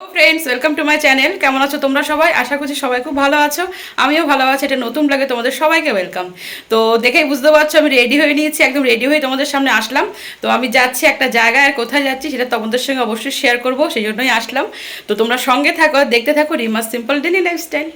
Friends welcome to my channel केमन आछो तोमरा सबाई आशा करछि सबाई खूब भालो आछो आमिও ভালো আছি। এটা নতুন ব্লগে তোমাদের সবাইকে ওয়েলকাম। তো দেখেই বুঝতে পারছো আমি রেডি হয়ে নিয়েছি, একদম রেডি হয়ে তোমাদের সামনে আসলাম। তো আমি যাচ্ছি একটা জায়গায়, আর কোথায় যাচ্ছি সেটা তোমাদের সঙ্গে অবশ্যই শেয়ার করব, সেই জন্যই আসলাম। তো তোমরা সঙ্গে থাকো, দেখতে থাকো রিমাস সিম্পল ডেইলি লাইফস্টাইল।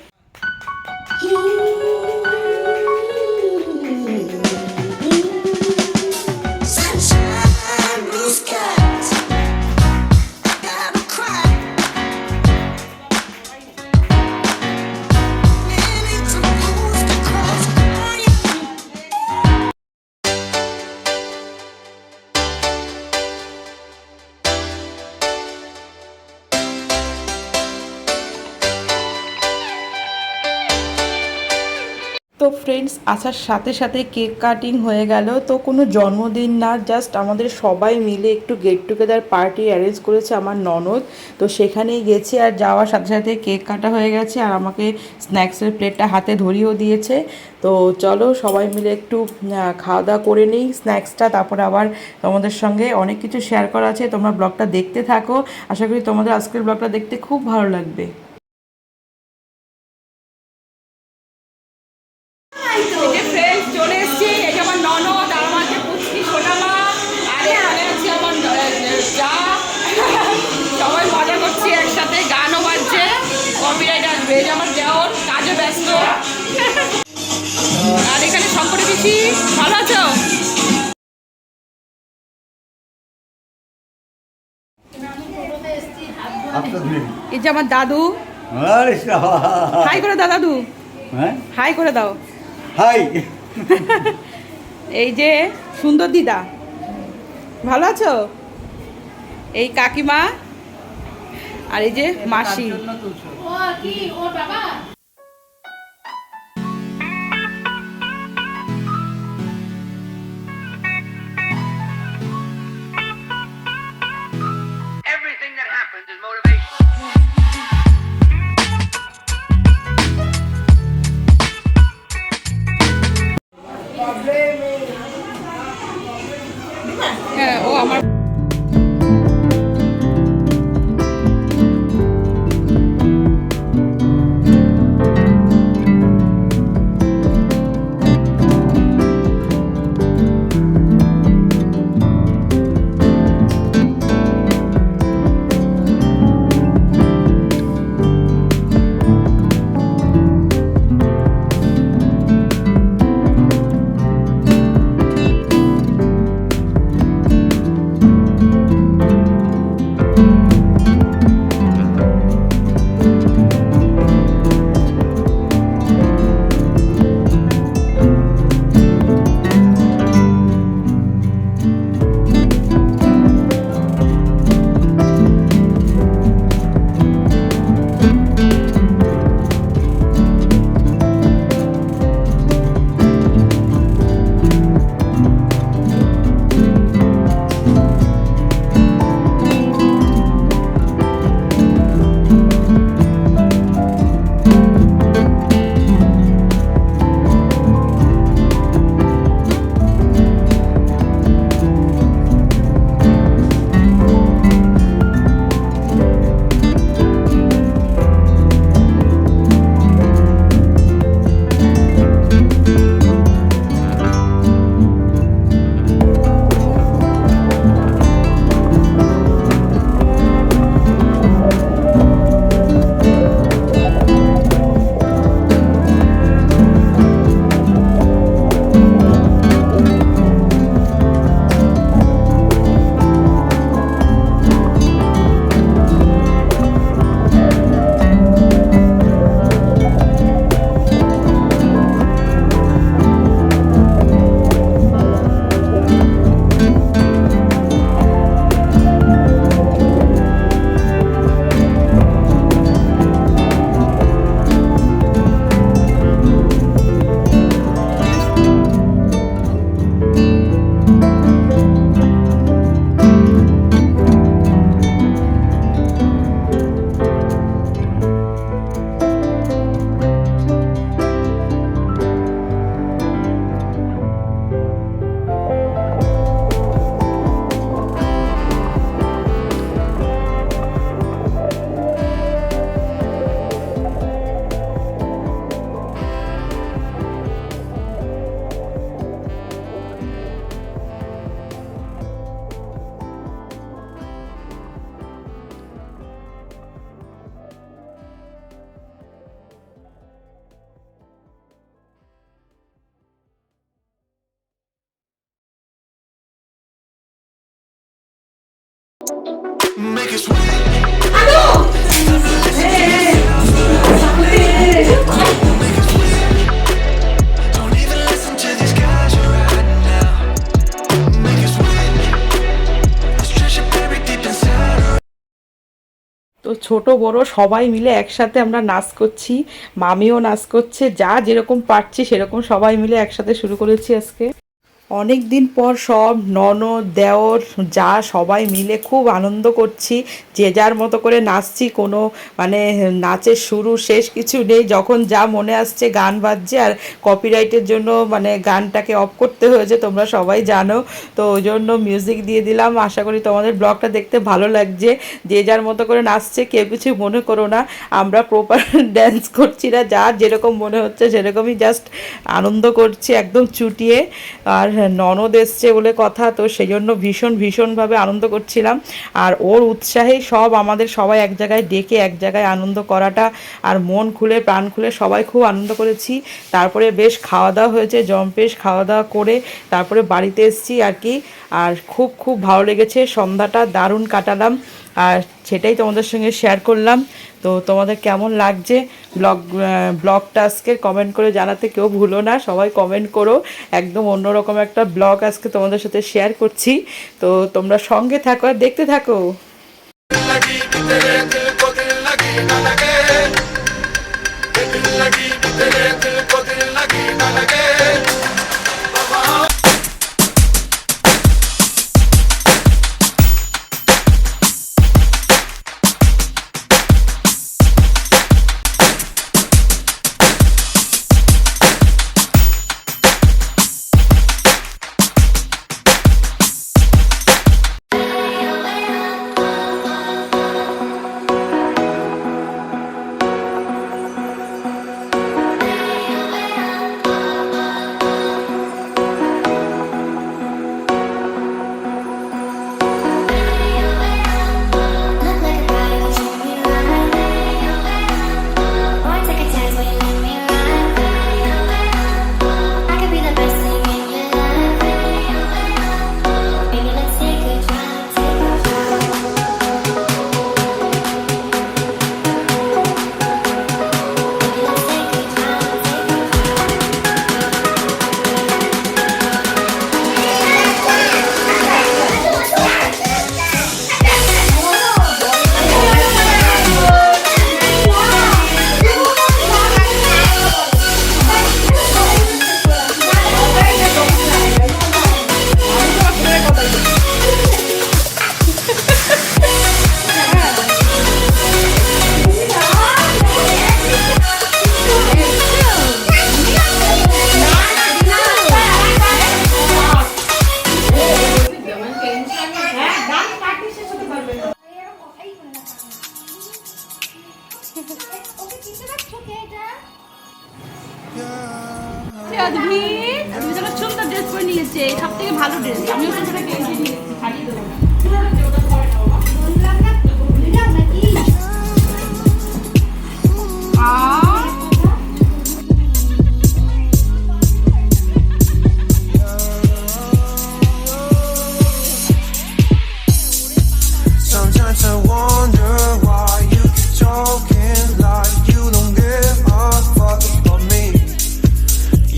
তো ফ্রেন্ডস আসার সাথে সাথে কেক কাটিং হয়ে গেল। তো কোনো জন্মদিন না, জাস্ট আমাদের সবাই মিলে একটু গেট টুগেদার পার্টি অ্যারেঞ্জ করেছে আমার ননদ। তো সেখানেই গেছি, আর যাওয়ার সাথে সাথে কেক কাটা হয়ে গেছে, আর আমাকে স্ন্যাক্সের প্লেটটা হাতে ধরিয়েও দিয়েছে। তো চলো সবাই মিলে একটু খাওয়া দাওয়া করে নিই স্ন্যাক্সটা, তারপরে আবার তোমাদের সঙ্গে অনেক কিছু শেয়ার করা আছে। তোমরা ব্লগটা দেখতে থাকো, আশা করি তোমাদের আজকের ব্লগটা দেখতে খুব ভালো লাগবে। চলে এসছি, এই যে আমার ননদ আর আমার যে পুচকি সোনামা, আর এখানে আছে আমার যা, সবাই মজা করছি একসাথে, গানও বাজছে, কপিরাইট আসবে। এই যে আমার দেওর কাজে ব্যস্ত, আর এখানে শঙ্করী পিসি। ভালো আছো? এই যে আমার দাদু, হাই করে দাও দাদু, হাই করে দাও। হাই। এই যে সুন্দর দিদা, ভালো আছো? এই কাকিমা, আর এই যে মাসি। Everything that happens is motivation. হ্যাঁ, ও আমার Make it sweet. Don't even listen to these guys you're riding now. Make it sweet. Let's treasure buried deep inside. তো ছোট বড় সবাই মিলে একসাথে আমরা নাচ করছি, মামিও নাচ করছে, যা যেরকম পারছি সেরকম সবাই মিলে একসাথে শুরু করেছি আজকে। অনেক দিন পর সব ননদ দেওর যা সবাই মিলে খুব আনন্দ করছি, যে যার মতো করে নাচছি, কোনো মানে নাচের শুরু শেষ কিছু নেই, যখন যা মনে আসছে গান বাজছে। আর কপিরাইটের জন্য মানে গানটাকে অফ করতে হয়েছে, তোমরা সবাই জানো, তো ওই জন্য মিউজিক দিয়ে দিলাম। আশা করি তোমাদের ব্লগটা দেখতে ভালো লাগছে। যে যার মতো করে নাচছে, কেউ কিছু মনে করো না, আমরা প্রপার ড্যান্স করছি না, যা যেরকম মনে হচ্ছে সেরকমই জাস্ট আনন্দ করছি একদম চুটিয়ে। আর ননদ এসছে বলে কথা, তো সেই জন্য ভীষণভাবে আনন্দ করছিলাম। আর ওর উৎসাহেই সব আমাদের সবাই এক জায়গায় ডেকে এক জায়গায় আনন্দ করাটা, আর মন খুলে প্রাণ খুলে সবাই খুব আনন্দ করেছি। তারপরে বেশ খাওয়া দাওয়া হয়েছে, জম্পেশ খাওয়া দাওয়া করে তারপরে বাড়িতে এসেছি আর কি। আর খুব ভালো লেগেছে, সন্ধ্যাটা দারুণ কাটালাম, আর সেটাই তোমাদের সঙ্গে শেয়ার করলাম। তো তোমাদের কেমন লাগছে ব্লগটা আজকে কমেন্ট করে জানাতে কেউ ভুলো না, সবাই কমেন্ট করো। একদম অন্যরকম একটা ব্লগ আজকে তোমাদের সাথে শেয়ার করছি, তো তোমরা সঙ্গে থাকো আর দেখতে থাকো। लगी कि तेरे दिल को दिल लगी ना लगे, दिल लगी कि तेरे दिल को दिल लगी ना लगे। তুমি যখন সুন্দর ড্রেস পরে নিয়েছে, সব থেকে ভালো ড্রেস। আমিও সুন্দর একটা গেঞ্জি নিয়েছি, ছাড়িয়ে দেবো। Sometimes I wonder why you keep talking like you don't give a fuck about me.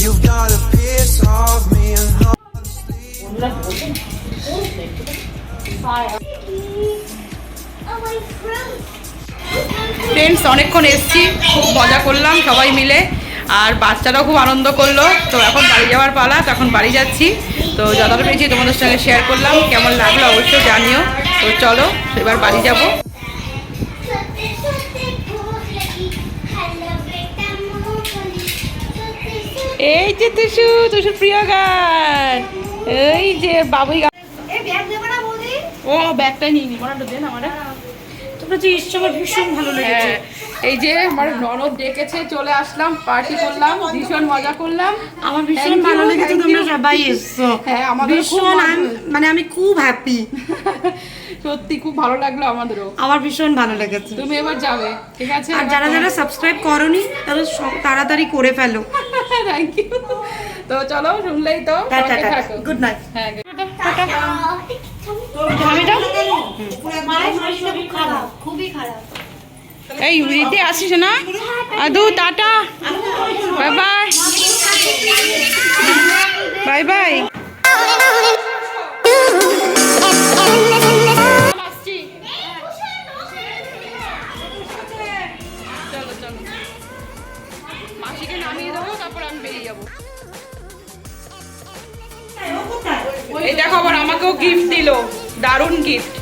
You've got a piece of me and friends, অনেকক্ষণ এসছি, খুব মজা করলাম সবাই মিলে, আর বাচ্চারাও খুব আনন্দ করলো। তো এখন বাড়ি যাওয়ার পালা, তখন বাড়ি যাচ্ছি। তো যতটা পেরেছি তোমাদের সঙ্গে শেয়ার করলাম, কেমন লাগলো অবশ্যই জানিও। তো চলো এবার বাড়ি যাব। এই যে তুষুর প্রিয় গান, এই যে বাবুই গান। ও ব্যাগটা নিয়ে নি, মনে দেন আমার। তোমরা যে এসছো আমার ভীষণ ভালো লেগেছে। এই যে আমার ননদ ডেকেছে, চলে আসলাম, পার্টি করলাম, ভীষণ মজা করলাম। আমার ভীষণ Thank ভালো you, লেগেছে, thank তোমরা you. সবাই এসছো। হ্যাঁ, আমাদের খুব ভীষণ ভালো- মানে আমি খুব হ্যাপি। সত্যি খুব ভালো লাগলো আমাদেরও। আমার ভীষণ ভালো লেগেছে। তুমি এবার যাবে, ঠিক আছে? আর যারা যারা সাবস্ক্রাইব করোনি তারা তাড়াতাড়ি করে ফেলো। Thank you. তো চলো, শুনলেই তো টাটা, থাকো। Good night. হ্যাঁ, টাটা। খুবই খারাপ। এই রীতি আসিস না আদু tata bye bye bye bye মাসিকে নামিয়ে দেবো তারপর আমি বেরিয়ে যাবো। এই দেখো আবার আমাকেও গিফট দিল, দারুণ গিফট।